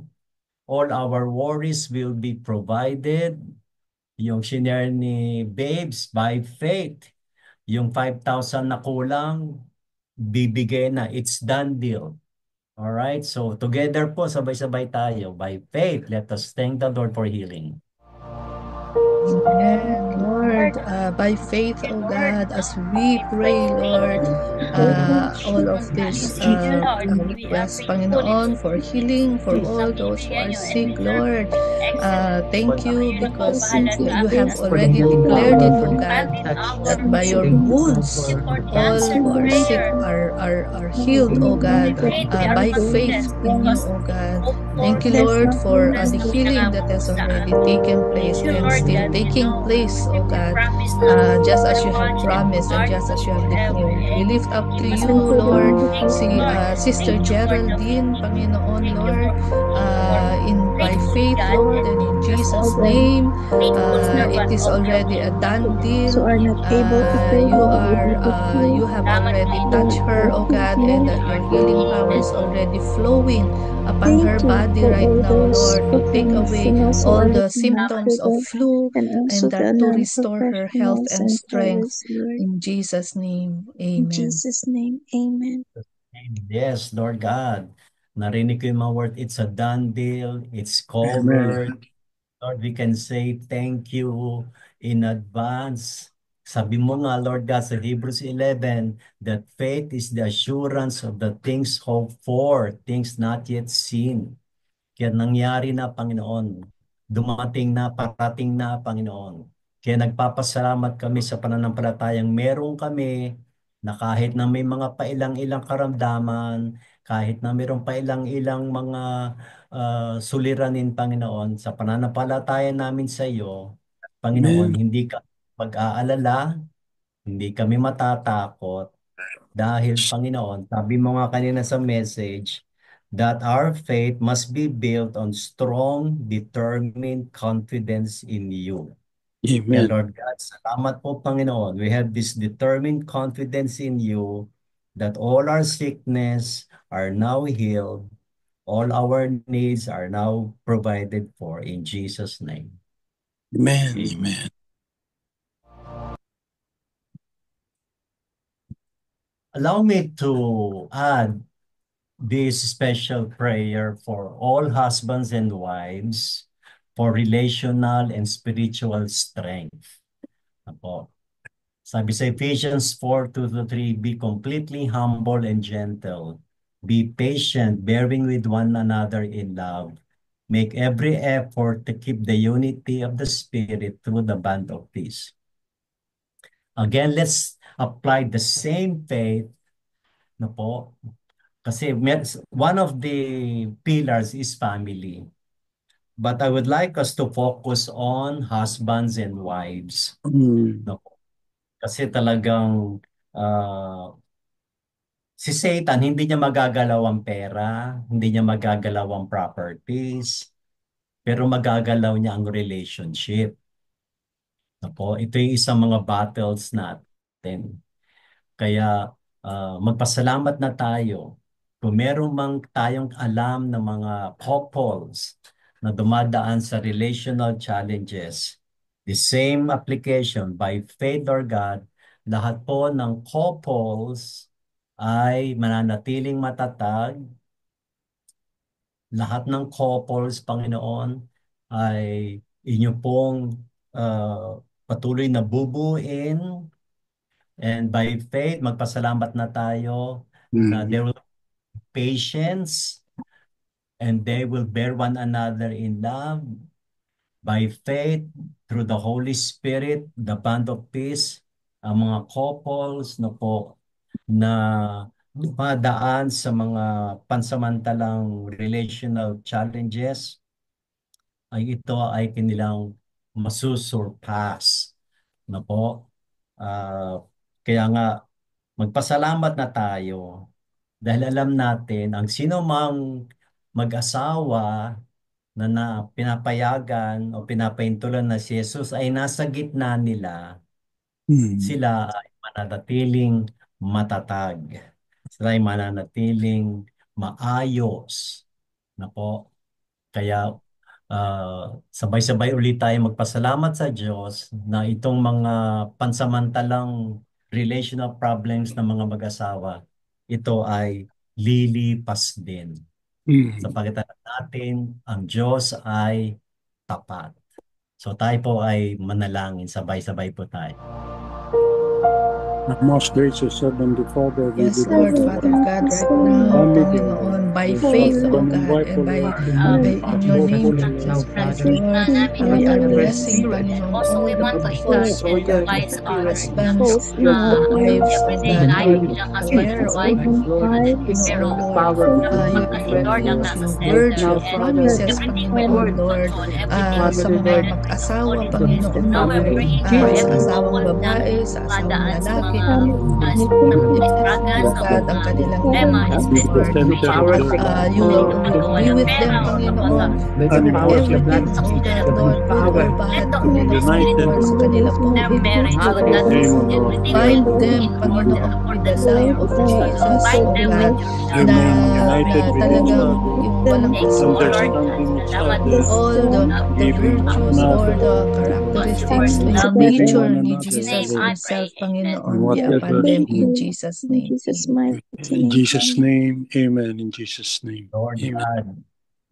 E: All our worries will be provided. Yung shinare ni Babes, by faith, yung 5,000 na kulang, bibigay na. It's done deal. All right? So together po, sabay-sabay tayo. By faith, let us thank the Lord for healing.
F: Amen, Lord. By faith, oh God, as we pray, Lord, all of this request, Panginoon, for healing for all those who are sick, Lord. Thank you because you have already declared it, oh God, that by your wounds, all who are sick are healed, oh God, by faith in you, oh God. Thank you, Lord, for the healing that has already taken place and still taking place, oh God, just as you have promised and just as you have declared. We lift up to you, Lord, si Sister Geraldine, Panginoon, Lord, by faith, Lord, and in Jesus' name, it is already a done deal. You have already touched her, oh God, and that your healing power is already flowing upon her body right now, Lord, to take away all the symptoms of flu and that to restore her health and strength. In Jesus' name, amen.
G: In Jesus' name, amen.
E: Yes, Lord God. Narinig ko yung mga word, it's a done deal, it's covered. Lord, we can say thank you in advance. Sabi mo nga, Lord God, sa Hebrews 11, that faith is the assurance of the things hoped for, things not yet seen. Kaya nangyari na, Panginoon. Dumating na, parating na, Panginoon. Kaya nagpapasalamat kami sa pananampalatayang meron kami na kahit na may mga pailang-ilang karamdaman, kahit na mayroong pailang-ilang mga suliranin, Panginoon, sa pananampalataya namin sa iyo, Panginoon, hindi ka mag-aalala, hindi kami matatakot, dahil, Panginoon, sabi mo nga kanina sa message, that our faith must be built on strong, determined confidence in you. Kaya
C: Amen.
E: Lord God, salamat po, Panginoon. We have this determined confidence in you that all our sickness are now healed, all our needs are now provided for in Jesus' name.
C: Amen.
E: Amen.
C: Amen.
E: Allow me to add this special prayer for all husbands and wives for relational and spiritual strength. Apo. Sabi sa Ephesians 4:2-3, be completely humble and gentle. Be patient, bearing with one another in love. Make every effort to keep the unity of the Spirit through the bond of peace. Again, let's apply the same faith na po. Kasi one of the pillars is family. But I would like us to focus on husbands and wives. No? Kasi talagang si Satan, hindi niya magagalaw ang pera, hindi niya magagalaw ang properties, pero magagalaw niya ang relationship. No? Ito yung isang mga battles natin. Kaya magpasalamat na tayo kung meron mang tayong alam ng mga couples na dumadaan sa relational challenges. The same application by faith or God, lahat po ng couples ay mananatiling matatag. Lahat ng couples, Panginoon, ay inyo pong patuloy na bubuin. And by faith, magpasalamat na tayo na there will be patience and they will bear one another in love. By faith, through the Holy Spirit, the band of peace, ang mga couples na po na dumadaan sa mga pansamantalang relational challenges, ay ito ay kanilang masusurpass na po. Kaya nga, magpasalamat na tayo dahil alam natin ang sino mang mag-asawa na pinapayagan o pinapahintulan na si Jesus ay nasa gitna nila, sila ay mananatiling matatag. Sila ay mananatiling maayos na po. Kaya sabay-sabay ulit tayo magpasalamat sa Diyos na itong mga pansamantalang relational problems ng mga mag-asawa, ito ay lilipas din. Sapagkat natin, ang Diyos ay tapat. So tayo po ay manalangin, sabay-sabay po tayo.
C: Most gracious Heavenly Father, we
F: Yes,
C: do
F: Lord,
C: bless
F: Father God, right now, Panginoon, by faith, O God, and by in your name, Jesus Christ, Lord, we are blessing, Panginoon,
A: Also,
F: all
A: we
F: the
A: want to
F: couples,
A: encourage
F: O
A: and
F: God,
A: advise our
F: husbands,
A: uh,
F: wives, O
A: everyday
F: God,
A: life
F: Lord,
A: bilang husband
F: care,
A: and
F: O
A: wife. Pero
F: Panginoon, Lord, you
A: kasi
F: put
A: Lord ang
F: your
A: nasa
F: word,
A: center
F: your promises,
A: everything we
F: Panginoon,
A: do,
F: Lord,
A: everything
F: sa mga mag-asawa, Panginoon,
A: Now we're
F: Lord,
A: praying for
F: sa
A: every
F: asawang
A: couple na
F: babae, sa asawang
A: dumadaan sa
F: lalaki,
A: mga
F: Panginoon.
A: sa
F: Yes,
A: struggles,
F: O
A: sa
F: God, ang
A: mga
F: kanilang
A: problema,
C: Is the
F: Lord.
C: center of their
F: You will
A: magawa
F: be
A: ng
F: with
A: pera
F: them,
A: o
F: Panginoon, sa
C: Unimportant
F: everything,
C: things,
F: O God,
C: Lord.
F: Lord, good or bad,
A: Let the
C: Be
A: Holy
F: Panginoon,
A: Spirit
C: united,
F: Lord, sa
C: Lord.
F: kanila pong
A: their marriage so
C: In
A: that
C: the name of Lord.
A: everything will
F: bind
A: go
F: them,
A: in order
F: Panginoon, with the
A: according to
F: love
A: your
F: of
A: will.
F: Jesus,
A: Bind
F: O
A: them
F: God,
A: with your love.
F: na,
C: Remain united with each
F: talagang
C: other,
F: yung walang
A: Thank you, O Lord.
C: understanding each
A: Salamat
C: other,
F: all the
C: giving one
F: virtues or
C: another,
F: the
A: because you are
F: characteristics,
A: the
F: yung
A: love.
C: forgiving
F: nature
C: one
F: ni
A: In
C: another,
A: His
F: Jesus
A: name I
C: Lord.
A: pray.
F: Himself,
A: Amen.
F: Panginoon,
C: And
F: be upon
C: whatever,
F: them in Jesus'
G: In
F: name.
G: Jesus'
F: Amen.
G: mighty
C: in
G: name.
C: Jesus' name, amen. In Jesus' name,
E: Lord
C: amen.
E: God,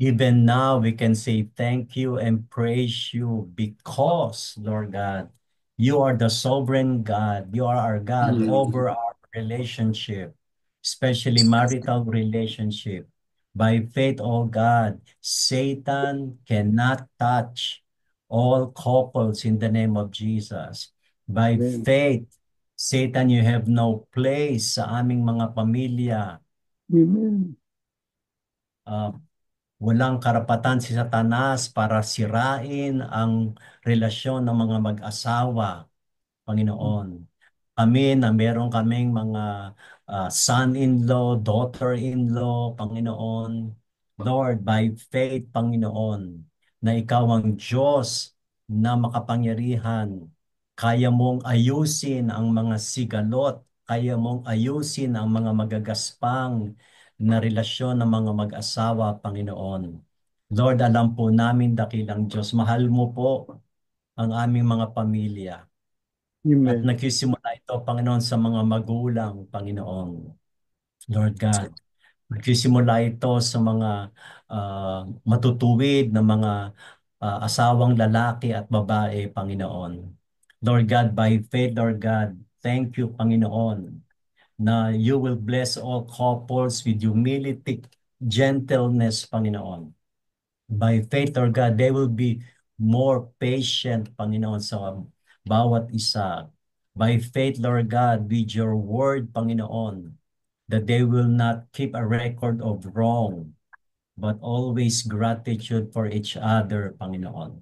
E: even now we can say thank you and praise you because, Lord God, you are the sovereign God. You are our God over our relationship, especially marital relationship. By faith, oh God, Satan cannot touch all couples in the name of Jesus. By
C: Amen.
E: faith, Satan, you have no place sa aming mga pamilya.
C: Amen.
E: Walang karapatan si Satanas para sirain ang relasyon ng mga mag-asawa, Panginoon. Kami na meron kaming mga son-in-law, daughter-in-law, Panginoon. Lord, by faith, Panginoon, na ikaw ang Diyos na makapangyarihan, kaya mong ayusin ang mga sigalot, kaya mong ayusin ang mga magagaspang na relasyon ng mga mag-asawa, Panginoon. Lord, alam po namin, dakilang Diyos, mahal mo po ang aming mga pamilya. At
C: Amen.
E: nagsisimula ito, Panginoon, sa mga magulang, Panginoon. Lord God, nagsisimula ito sa mga matutuwid na mga asawang lalaki at babae, Panginoon. Lord God, by faith, Lord God, thank you, Panginoon, na you will bless all couples with humility, gentleness, Panginoon. By faith, Lord God, they will be more patient, Panginoon, sa bawat isa. By faith, Lord God, with your word, Panginoon, that they will not keep a record of wrong, but always gratitude for each other, Panginoon.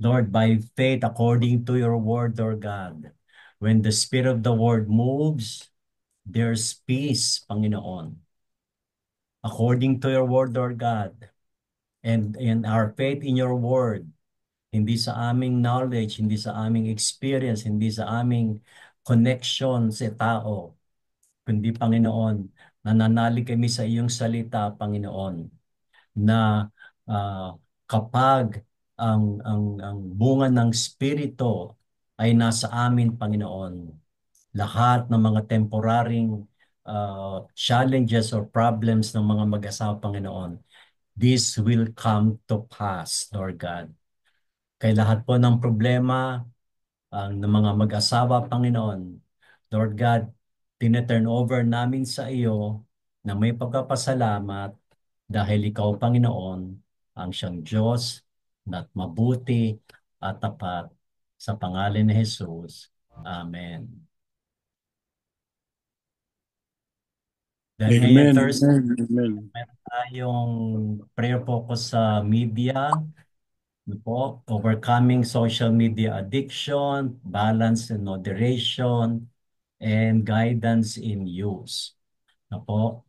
E: Lord, by faith, according to your word, Lord God, when the Spirit of the word moves, there's peace, Panginoon. According to your word, Lord God, and in our faith in your word, hindi sa aming knowledge, hindi sa aming experience, hindi sa aming connection sa tao, kundi Panginoon, nananalig kami sa iyong salita, Panginoon, na kapag ang bunga ng Espiritu ay nasa amin, Panginoon, lahat ng mga temporaring challenges or problems ng mga mag-asawa, Panginoon, this will come to pass, Lord God. Kay lahat po ng problema ng mga mag-asawa, Panginoon, Lord God, tineturn over namin sa iyo na may pagkapasalamat dahil ikaw, Panginoon, ang siyang Diyos at mabuti at tapat. Sa pangalan ni Jesus. Amen. Dahil ngayon
C: Amen.
E: Thursday,
C: Amen.
E: meron tayong prayer focus sa media. Po, overcoming social media addiction, balance and moderation, and guidance in use. Po,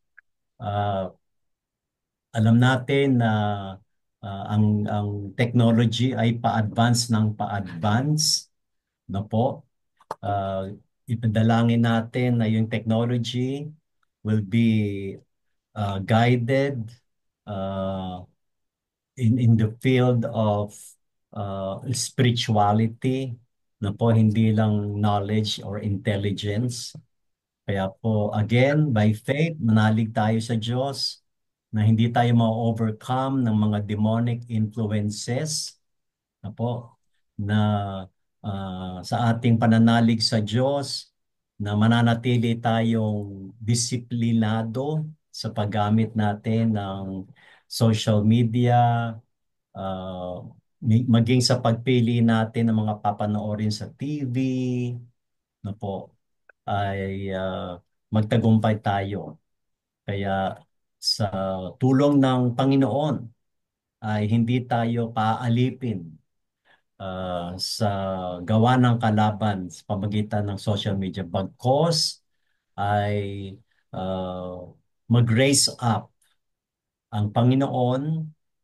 E: alam natin na ang technology ay pa-advance ng pa-advance. Po, ipadalangin natin na yung technology will be guided in the field of spirituality, po, hindi lang knowledge or intelligence. Kaya po, again, by faith, manalig tayo sa Diyos na hindi tayo ma-overcome ng mga demonic influences po, na sa ating pananalig sa Diyos, na mananatili tayong disiplinado sa paggamit natin ng social media, maging sa pagpili natin ng mga papanoorin sa TV, po, ay magtagumpay tayo. Kaya sa tulong ng Panginoon ay hindi tayo paalipin sa gawa ng kalaban sa pamagitan ng social media. Bagkos ay mag-raise up ang Panginoon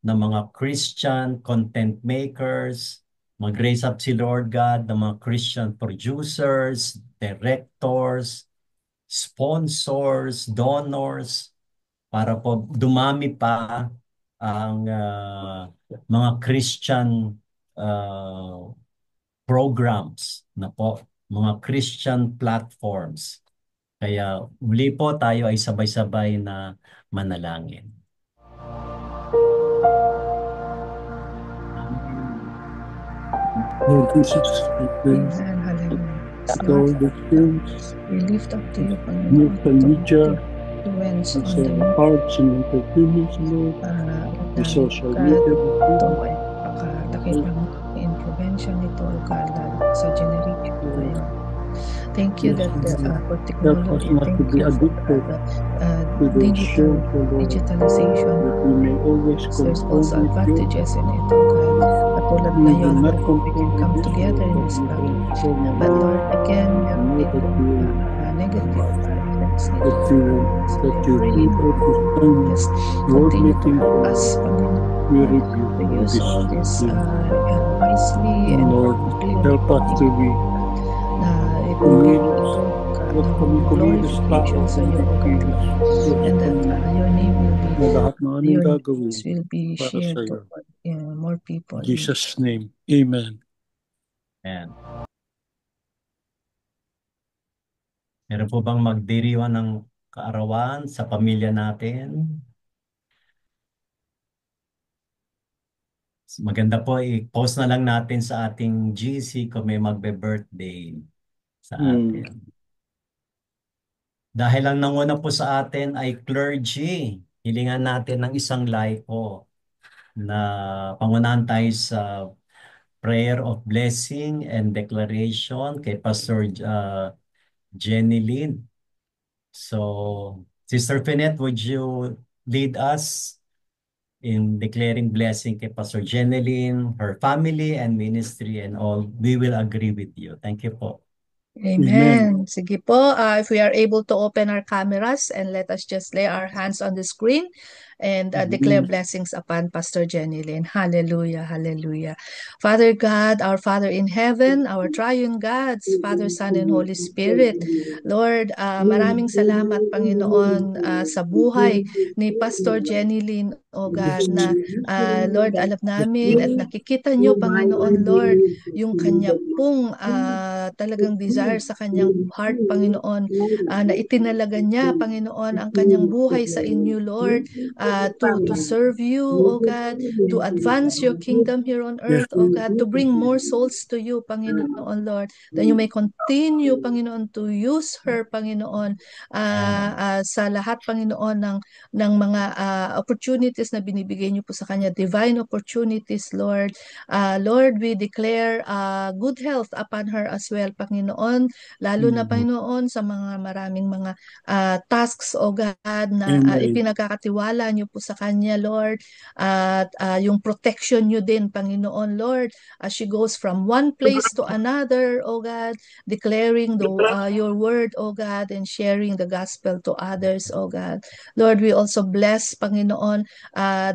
E: ng mga Christian content makers, mag-raise up si Lord God ng mga Christian producers, directors, sponsors, donors, para po dumami pa ang mga Christian programs po, mga Christian platforms. Kaya muli po tayo ay sabay-sabay na manalangin.
C: Lord Jesus, we pray. Lord, the things
F: We lift up to you,
C: new media,
F: influence on
C: sa
F: the
C: arts and entertainment, Lord, the social media,
F: ito ay napakadakilang intervention nito sa generation ngayon. Thank you that for technology.
C: Help us not to
F: Thank
C: be
F: you
C: addicted
F: for
C: to the
F: digital
C: show, Lord,
F: digitalization.
C: that we may always
F: There's also
C: conform with you.
F: advantages in it, oh God. Katulad
C: We will
F: ngayon,
C: not
F: we
C: conform
F: can come
C: with this
F: together in
C: world,
F: this
C: but we
F: family.
C: transform our
F: But
C: lives.
F: Lord, again, there
C: We know
F: may
C: that
F: be
C: you
F: negative effects nito.
C: that you
F: So
C: that
F: we're
C: you
F: praying
C: put
F: that
C: out this
F: you
C: time
F: will just
C: world
F: continue to
C: meeting
F: help
C: for
F: us, Panginoon,
C: we rebuke
F: to
C: all
F: use
C: this
F: all this
C: sin.
F: wisely and
C: Lord,
F: clearly.
C: help us to be
F: Na ibigay
C: kumilos,
F: ito
C: huwag kami
F: ng
C: kumilos tao,
F: glorification sa iyo,
C: kundi
F: O God,
C: kumilos Diyos
F: and that
C: Panginoon,
F: your name will be
C: na lahat ng aming
F: your
C: gagawin
F: names will be
C: para
F: shared
C: sa
F: to
C: iyo.
F: more people.
C: In Jesus' name, Amen.
E: Amen. Meron po bang magdiriwang ng kaarawan sa pamilya natin? Maganda po, i-post na lang natin sa ating GC kung may magbe-birthday sa atin. Dahil ang nanguna po sa atin ay clergy. Hilingan natin ng isang po na pangunahan tayo sa prayer of blessing and declaration kay Pastor Jenny Lynn. So, Sister Finette, would you lead us in declaring blessing kay Pastor Jeneline, her family and ministry and all? We will agree with you. Thank you po.
F: Amen. Sige po, if we are able to open our cameras and let us just lay our hands on the screen and declare blessings upon Pastor Jeneline. Hallelujah, hallelujah. Father God, our Father in heaven, our triune gods, Father, Son, and Holy Spirit. Lord, maraming salamat, Panginoon, sa buhay ni Pastor Jeneline, O God, na Lord, alam namin at nakikita nyo, Panginoon, Lord, yung kanya pong talagang desire sa kanyang heart, Panginoon, na itinalaga niya, Panginoon, ang kanyang buhay sa inyo, Lord, to serve you, O God, to advance your kingdom here on earth, O God, to bring more souls to you, Panginoon Lord, that you may continue, Panginoon, to use her, Panginoon, sa lahat, Panginoon, ng mga opportunities na binibigay niyo po sa kanya, divine opportunities, Lord. Lord, we declare good health upon her as well, Panginoon, lalo na, Panginoon, sa mga maraming mga tasks, O God, na ipinagkakatiwala niyo po sa kanya, Lord, at yung protection niyo din, Panginoon, Lord, as she goes from one place to another, O God, declaring your word, O God, and sharing the gospel to others, O God. Lord, we also bless, Panginoon,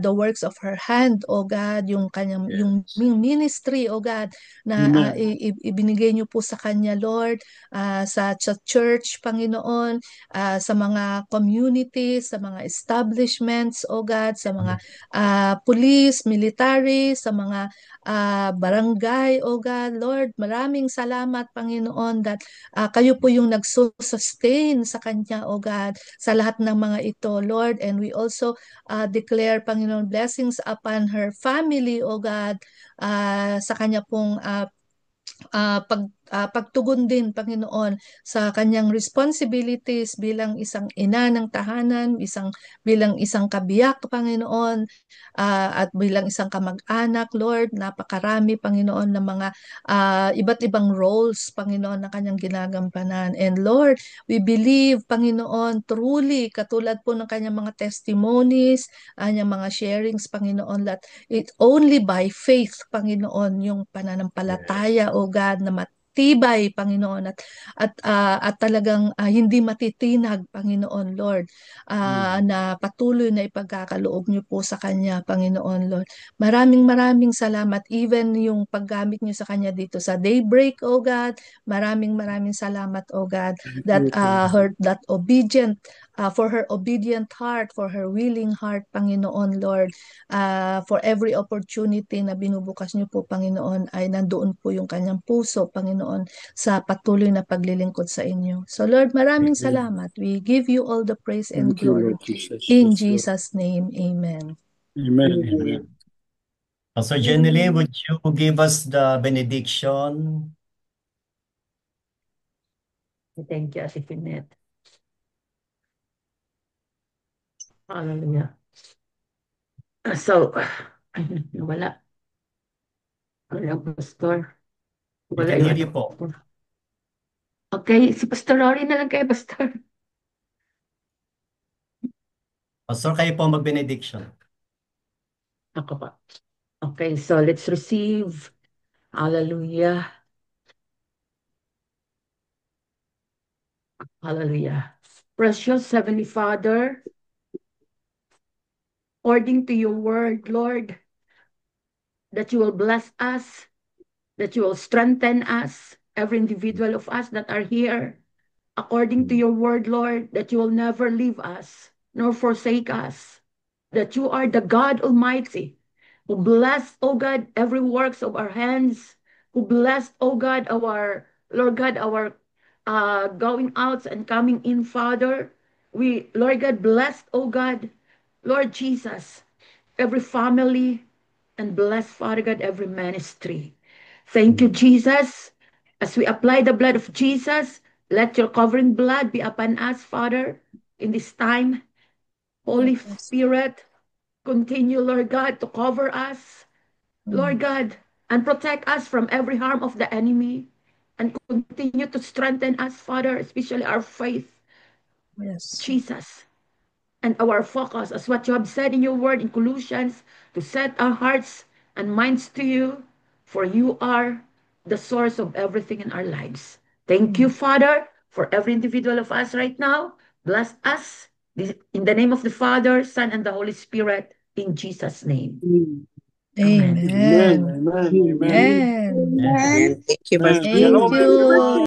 F: the works of her hand, O God, yung kanyang yung ministry, O God, na ibinigay niyo po sa kanya, Lord, sa church, Panginoon, sa mga communities, sa mga establishments, O God, sa mga police, military, sa mga barangay, O God. Lord, maraming salamat, Panginoon, that kayo po yung nagsustain sa kanya, O God, sa lahat ng mga ito, Lord. And we also declare, Panginoon, blessings upon her family, O God, sa kanya pong pagtugon din, Panginoon, sa kanyang responsibilities bilang isang ina ng tahanan, bilang isang kabiyak, Panginoon, at bilang isang kamag-anak, Lord. Napakarami, Panginoon, ng mga iba't ibang roles, Panginoon, na kanyang ginagampanan. And Lord, we believe, Panginoon, truly, katulad po ng kanyang mga testimonies, kanyang mga sharings, Panginoon, that it only by faith, Panginoon, yung pananampalataya, O God, na matibay, Panginoon, at talagang hindi matitinag, Panginoon, Lord, na patuloy na ipagkakaloob niyo po sa kanya, Panginoon, Lord. Maraming salamat, even yung paggamit niyo sa kanya dito sa Daybreak, O God. Maraming salamat, O God, that that obedient, for her obedient heart, for her willing heart, Panginoon, Lord, for every opportunity na binubukas niyo po, Panginoon, ay nandoon po yung kanyang puso, Panginoon, sa patuloy na paglilingkod sa inyo. So Lord, maraming salamat. We give you all the praise and glory. In Jesus' name, amen.
C: Amen.
E: Pastor Jenny, would you give us the benediction?
H: Thank you, Ate Finette. Hallelujah. So, wala. Wala, Pastor.
E: We can hear you po.
H: Okay, si Pastor Rory na lang kayo, Pastor.
E: Pastor, kayo po mag-benediction.
H: Ako pa. Okay, so let's receive. Hallelujah. Hallelujah. Precious Heavenly Father, according to your word, Lord, that you will bless us, that you will strengthen us, every individual of us that are here, according to your word, Lord, that you will never leave us nor forsake us, that you are the God Almighty, who bless, oh God, every works of our hands, who bless, oh God, our, Lord God, our going out and coming in, Father. We, Lord God, bless, oh God, Lord Jesus, every family, and bless, Father God, every ministry. Thank you, Jesus. As we apply the blood of Jesus, let your covering blood be upon us, Father, in this time. Holy Spirit, continue, Lord God, to cover us, Lord God, and protect us from every harm of the enemy, and continue to strengthen us, Father, especially our faith, Jesus, and our focus, as what you have said in your word in Colossians, to set our hearts and minds to you, for you are the source of everything in our lives. Thank you, Father, for every individual of us right now. Bless us in the name of the Father, Son, and the Holy Spirit, in Jesus' name.
F: Amen.
C: Amen.
F: Amen.
E: Yes.
I: Thank you, Pastor.
F: Thank you.